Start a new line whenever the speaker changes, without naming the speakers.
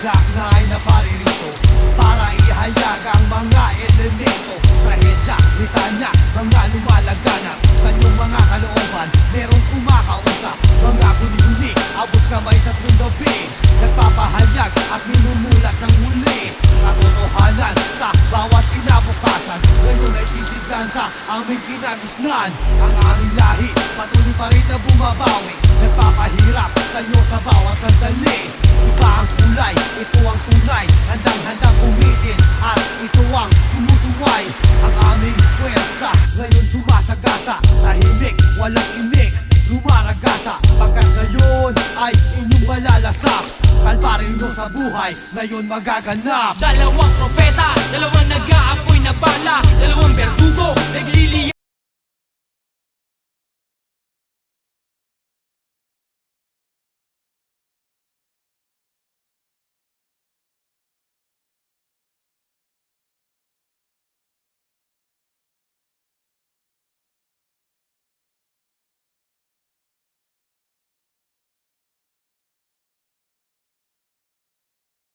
Daknay na paririto para ihayag ang mga elemento. Trahedya, litanya, mga lumalaganap sa inyong mga kalooban. Merong kumakausap, mga guni-guni, abot kamay sa tuwing gabi. Nagpapahayag at minumulat ng muli katotohanan sa bawat kinabukasan. Ngayon ay sisiglan sa aming kinagisnan. Ang aming lahi, patuloy pa rin na bumabawi. Nagpapahirap sa inyo sa bawat sandali. Iba ang kulay, ito ang tunay. Handang-handang umitin at ito ang sumusuway. Ang aming pwersa, ngayon sumasagasa. Tahimik, walang inik, lumaragasa. Pagkat ngayon ay inyong malalasak. Kalbaryo sa buhay, ngayon magaganap.
Dalawang propeta, dalawang nag-aapoy na bala, dalawang berdugo, nagliliyab